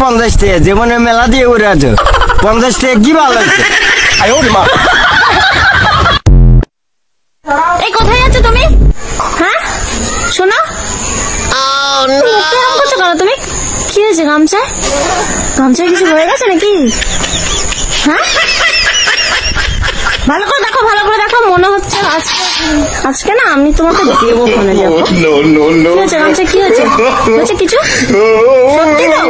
50 টাকা যেমন মেলা দিয়ে উড়ে আছো 50 টাকা কি ভালো লাগছে এই কোথায় যাচ্ছ তুমি? হ্যাঁ শোনো করছো কেন তুমি? কি হয়েছে? গামছায় কিছু হয়ে গেছে নাকি? হ্যাঁ ভালো করে দেখো মনে হচ্ছে আজকে না আমি তোমাকে দেবো ফোনে যাবো। কি হয়েছে গামছায়? কি হয়েছে? কিছু সত্যি তো?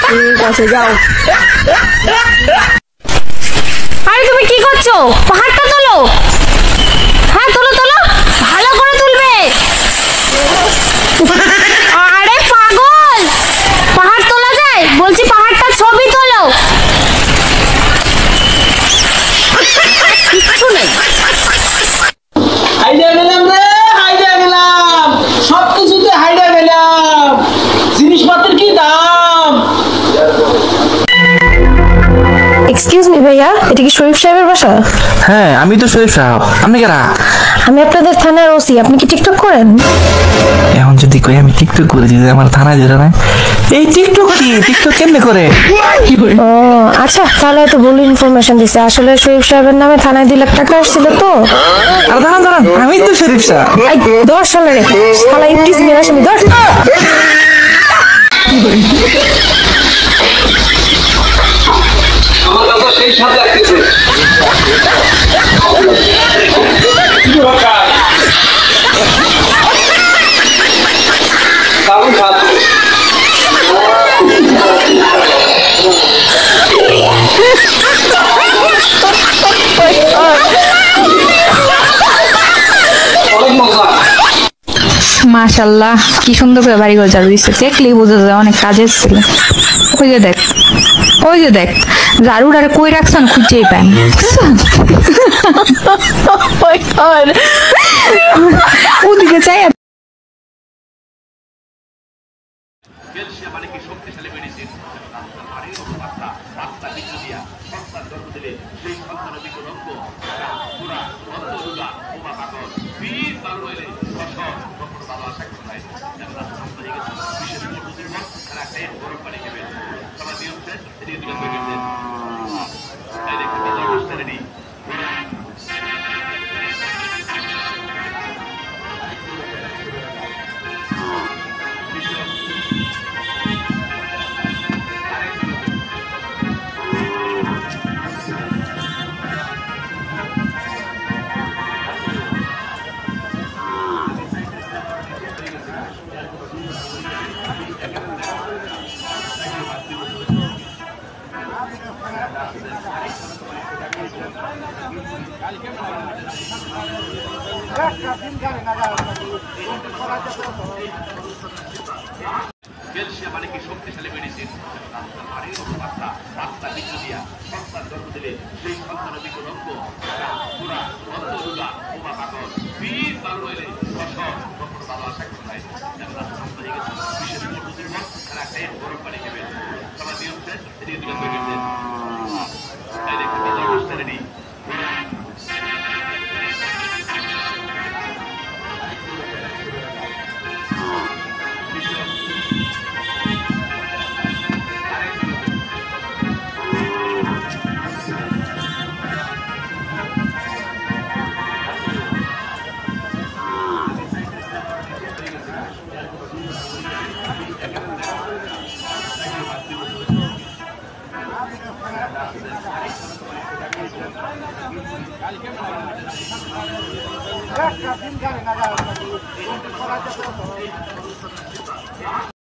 ঠিক আছে যাও। আরে তুমি কি করছো? পাহাড়টা তোলো। হ্যাঁ তোলো ভালো করে তুলবে। আরে পাগল, পাহাড় তোলা যায়? বলছি পাহাড়টা ছবি তোলো। কিচ্ছু নেই। হাইডা গেলাম রে, হাইডা গেলাম, সবকিছুতে হাইডা গেলাম। জিনিসপত্রের কি দাম! এক্সকিউজ মি ভাইয়া, এটা কি শরীফ সাহেবের বাসা? হ্যাঁ আমি তো শরীফ সাহেব। আপনি কারা? আমি আপনাদের থানার ওসি। আপনি কি টিকটক করেন? এখন যদি কই আমি টিকটক করে দিই আমার থানায় যেতে না। এই টিকটক কি? টিকটক কেমনে করে? ও আচ্ছা, তাহলে তো ভুল ইনফরমেশন দিছে। আসলে শরীফ সাহেবের নামে থানায় 2 লাখ টাকা আসছিল তো। আর দাঁড়ান আমি তো শরীফ সাহেব। এই 10 সালে রে শালা ইংলিশ মেরা শুনি 10। আমার কথা সেই সাথে লাগতেছে। কারণ খাচ্ছে অনেক মজা। মাশাআল্লাহ কি সুন্দর করে বাড়িঘর ঝাড়ু দিচ্ছে, দেখলেই বোঝা যায় অনেক কাজের ছিল। ওই যে দেখ ঝাড়ুর আর কই রাখছেন খুঁজেই পান। ওদিকে চাই ক্যালসিয়াম মানে কি শক্তিশালী মেডিসিন। রাস্তা বিক্রি দিয়া সন্তান জন্ম দিলে সেই সন্তানের বিকল অঙ্গ পুরা অন্তরুলা বোমা পাগল বীর বারো হইলে ফসল কখনো ভালো আশা করা যায়। বিশেষ করে মুসলমান তারা খেয়ে গরম পানি খেবেন। সবার নিয়ম শেষ, এদিকে দিকে হয়ে গেছেন। তাই দেখতে বাজার অবস্থা রেডি।